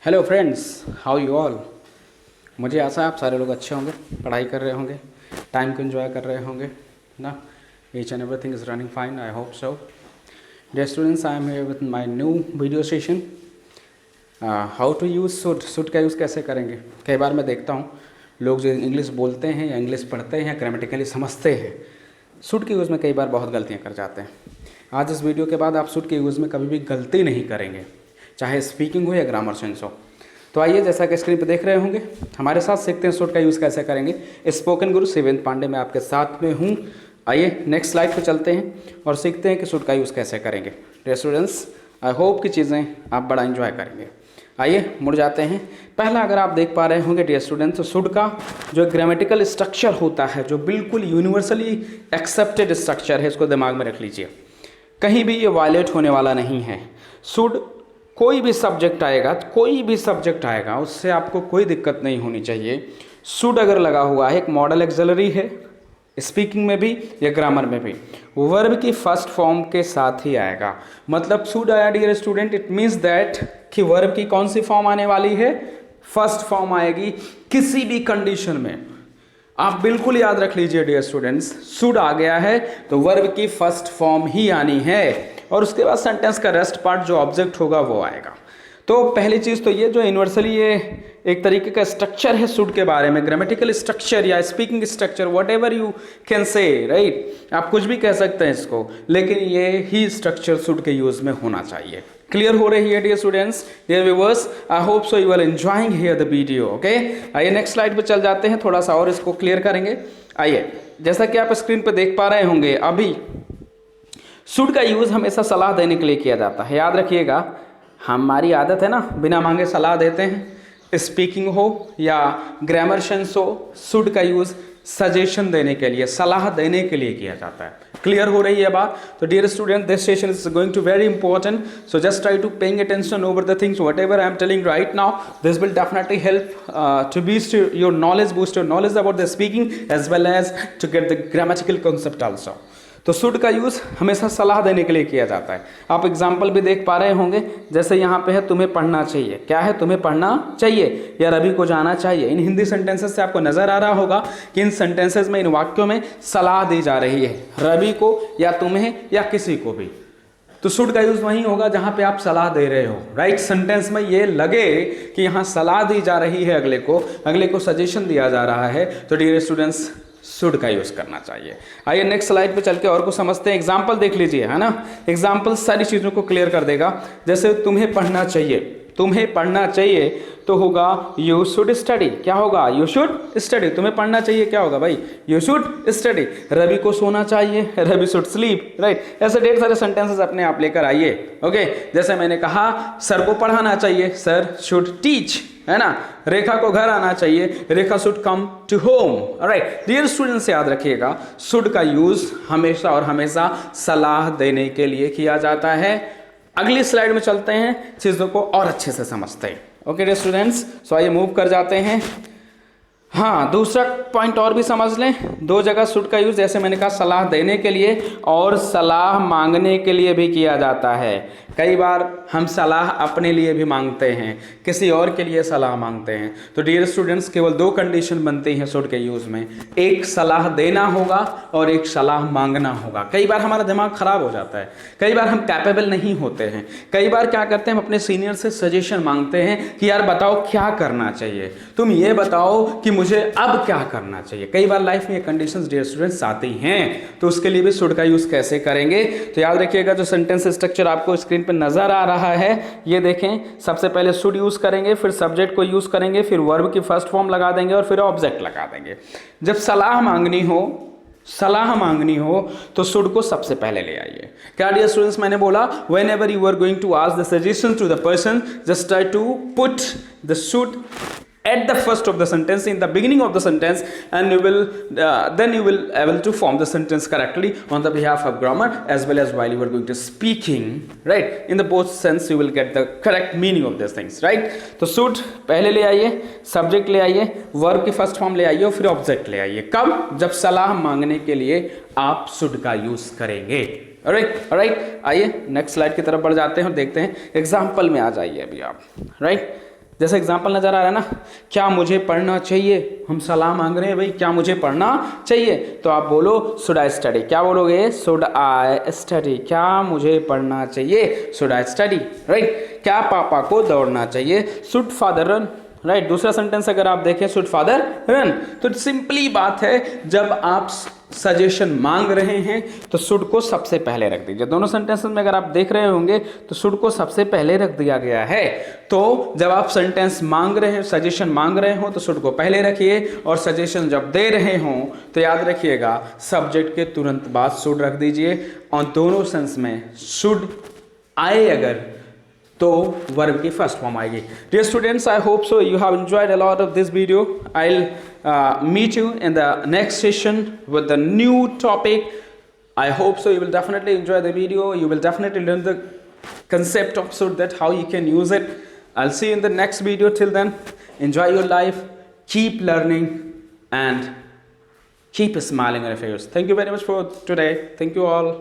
Hello friends, how you all. मुझे आशा है आप सारे लोग अच्छे होंगे, पढ़ाई कर रहे होंगे, टाइम को एंजॉय कर रहे होंगे ना। Each and everything is running fine, I hope so. Dear students, I am here with my new video session. How to use should. Should का यूज़ कैसे करेंगे। कई बार मैं देखता हूँ लोग जो इंग्लिश बोलते हैं या इंग्लिश पढ़ते हैं, ग्रामेटिकली समझते हैं, शुड के यूज़ में कई बार बहुत गलतियाँ कर जाते हैं। आज इस वीडियो के बाद आप शुड के यूज़ में कभी भी गलती नहीं करेंगे, चाहे स्पीकिंग हो या ग्रामर सेंस हो। तो आइए, जैसा कि स्क्रीन पर देख रहे होंगे, हमारे साथ सीखते हैं शुड का यूज़ कैसे करेंगे। स्पोकन गुरु शिवेंद्र पांडे मैं आपके साथ में हूँ। आइए नेक्स्ट स्लाइड पर चलते हैं और सीखते हैं कि शुड का यूज़ कैसे करेंगे। डियर स्टूडेंट्स, आई होप कि चीज़ें आप बड़ा एंजॉय करेंगे। आइए मुड़ जाते हैं। पहला अगर आप देख पा रहे होंगे डियर स्टूडेंट्स, तो शुड का जो ग्रामेटिकल स्ट्रक्चर होता है, जो बिल्कुल यूनिवर्सली एक्सेप्टेड स्ट्रक्चर है, इसको दिमाग में रख लीजिए। कहीं भी ये वायलेट होने वाला नहीं है। शुड कोई भी सब्जेक्ट आएगा, उससे आपको कोई दिक्कत नहीं होनी चाहिए। शुड अगर लगा हुआ है, एक मॉडल एक्सिलरी है, स्पीकिंग में भी या ग्रामर में भी, वर्ब की फर्स्ट फॉर्म के साथ ही आएगा। मतलब शुड आया dear student, it means that कि वर्ब की कौन सी फॉर्म आने वाली है, फर्स्ट फॉर्म आएगी किसी भी कंडीशन में। आप बिल्कुल याद रख लीजिए डियर स्टूडेंट्स, शुड आ गया है तो वर्ब की फर्स्ट फॉर्म ही आनी है, और उसके बाद सेंटेंस का रेस्ट पार्ट जो ऑब्जेक्ट होगा वो आएगा। तो पहली चीज़ तो ये जो यूनिवर्सली ये एक तरीके का स्ट्रक्चर है शुड के बारे में, ग्रामेटिकल स्ट्रक्चर या speaking structure, whatever you can say, right. आप कुछ भी कह सकते हैं इसको, लेकिन ये ही स्ट्रक्चर शुड के यूज़ में होना चाहिए। क्लियर हो रही है dear students, dear viewers, I hope so you are enjoying here the video. Okay, आइए नेक्स्ट स्लाइड पे चल जाते हैं, थोड़ा सा और इसको क्लियर करेंगे। आइए, जैसा कि आप स्क्रीन पे देख पा रहे होंगे, अभी शुड का यूज़ हमेशा सलाह देने के लिए किया जाता है। याद रखिएगा, हमारी आदत है ना, बिना मांगे सलाह देते हैं। स्पीकिंग हो या ग्रामर सेंस हो, शुड का यूज़ सजेशन देने के लिए, सलाह देने के लिए किया जाता है। क्लियर हो रही है बात। तो dear student, this session is going to very important, so just try to paying attention over the things whatever I am telling right now. This will definitely help to boost your knowledge, boost your knowledge about the speaking as well as to get the grammatical concept also. तो should का use हमेशा सलाह देने के लिए किया जाता है। आप एग्जाम्पल भी देख पा रहे होंगे, जैसे यहाँ पे है तुम्हें पढ़ना चाहिए। क्या है, तुम्हें पढ़ना चाहिए या रवि को जाना चाहिए। इन हिंदी सेंटेंसेस से आपको नजर आ रहा होगा कि इन सेंटेंसेस में, इन वाक्यों में सलाह दी जा रही है, रवि को या तुम्हें या किसी को भी। तो शुड का यूज वहीं होगा जहां पे आप सलाह दे रहे हो, राइट। सेंटेंस में ये लगे कि यहाँ सलाह दी जा रही है, अगले को सजेशन दिया जा रहा है, तो डियर स्टूडेंट्स शुड का यूज करना चाहिए। आइए नेक्स्ट स्लाइड पे चल के और कुछ समझते हैं। एग्जाम्पल देख लीजिए, है ना। एग्जाम्पल सारी चीज़ों को क्लियर कर देगा। जैसे तुम्हें पढ़ना चाहिए तो होगा यू शुड स्टडी। क्या होगा, यू शुड स्टडी। तुम्हें पढ़ना चाहिए, क्या होगा भाई, यू शुड स्टडी। रवि को सोना चाहिए, रवि शुड स्लीप, राइट। ऐसे ढेर सारे सेंटेंसेस अपने आप लेकर आइए। ओके, जैसे मैंने कहा सर को पढ़ाना चाहिए, सर शुड टीच, है ना। रेखा को घर आना चाहिए, Rekha should come to home, right. Dear students, याद रखिएगा, शुड का यूज हमेशा और हमेशा सलाह देने के लिए किया जाता है। अगली स्लाइड में चलते हैं, चीजों को और अच्छे से समझते हैं। ओके डियर स्टूडेंट्स, सो आइए मूव कर जाते हैं। हाँ, दूसरा पॉइंट और भी समझ लें। दो जगह शुड का यूज, जैसे मैंने कहा, सलाह देने के लिए और सलाह मांगने के लिए भी किया जाता है। कई बार हम सलाह अपने लिए भी मांगते हैं, किसी और के लिए सलाह मांगते हैं। तो डियर स्टूडेंट्स, केवल दो कंडीशन बनती हैं शुड के यूज में, एक सलाह देना होगा और एक सलाह मांगना होगा। कई बार हमारा दिमाग खराब हो जाता है, कई बार हम कैपेबल नहीं होते हैं, कई बार क्या करते हैं, हम अपने सीनियर से सजेशन मांगते हैं कि यार बताओ क्या करना चाहिए, तुम ये बताओ कि मुझे अब क्या करना चाहिए। कई बार लाइफ में ये कंडीशंस डियर स्टूडेंट्स आती हैं, तो उसके लिए भी शुड का यूज कैसे करेंगे। तो याद रखिएगा, जो सेंटेंस स्ट्रक्चर आपको स्क्रीन पे नजर आ रहा है, ये देखें। सबसे पहले शुड यूज करेंगे, फिर सब्जेक्ट को यूज करेंगे, फिर वर्ब की फर्स्ट फॉर्म लगा देंगे और फिर ऑब्जेक्ट लगा देंगे। जब सलाह मांगनी हो तो शुड को सबसे पहले ले आइए। क्या डियर स्टूडेंट्स, मैंने बोला whenever you are going to ask the suggestion to the person, just try to put the should at the first of the sentence, in the beginning of the sentence, and then you will able to form the sentence correctly on the behalf of grammar as well as while you are going to speaking, right. In the both sense you will get the correct meaning of these things, right. तो should पहले ले आइए, subject ले आइए, verb की first form ले आइए और फिर ऑब्जेक्ट ले आइए। कब, जब सलाह मांगने के लिए आप should का यूज करेंगे। ऑलराइट, आइए नेक्स्ट स्लाइड की तरफ बढ़ जाते हैं और देखते हैं। एग्जाम्पल में आ जाइए अभी आप, राइट। जैसे एग्जाम्पल नज़र आ रहा है ना, क्या मुझे पढ़ना चाहिए, हम सलाह मांग रहे हैं भाई, क्या मुझे पढ़ना चाहिए, तो आप बोलो शुड आई स्टडी। क्या बोलोगे? Should I study. क्या मुझे पढ़ना चाहिए? Should I study, right. क्या पापा को दौड़ना चाहिए? Should father run, right. दूसरा सेंटेंस अगर आप देखें, शुड फादर रन, तो सिंपली बात है, जब आप सजेशन मांग रहे हैं तो शुड को सबसे पहले रख दीजिए। दोनों सेंटेंसेस में अगर आप देख रहे होंगे तो शुड को सबसे पहले रख दिया गया है। तो जब आप सेंटेंस मांग रहे हैं, सजेशन मांग रहे हो, तो शुड को पहले रखिए, और सजेशन जब दे रहे हो तो याद रखिएगा सब्जेक्ट के तुरंत बाद शुड रख दीजिए। और दोनों सेंस में शुड आए अगर तो वर्ब की फर्स्ट फॉर्म आएगी। Dear students, I hope so you have enjoyed a lot of this video. I will meet you in the next session with the new topic. I hope so you will definitely enjoy the video. You will definitely learn the concept of should, that how you can use it. I'll see you in the next video. Till then, enjoy your life, keep learning, and keep smiling on your face. Thank you very much for today. Thank you all.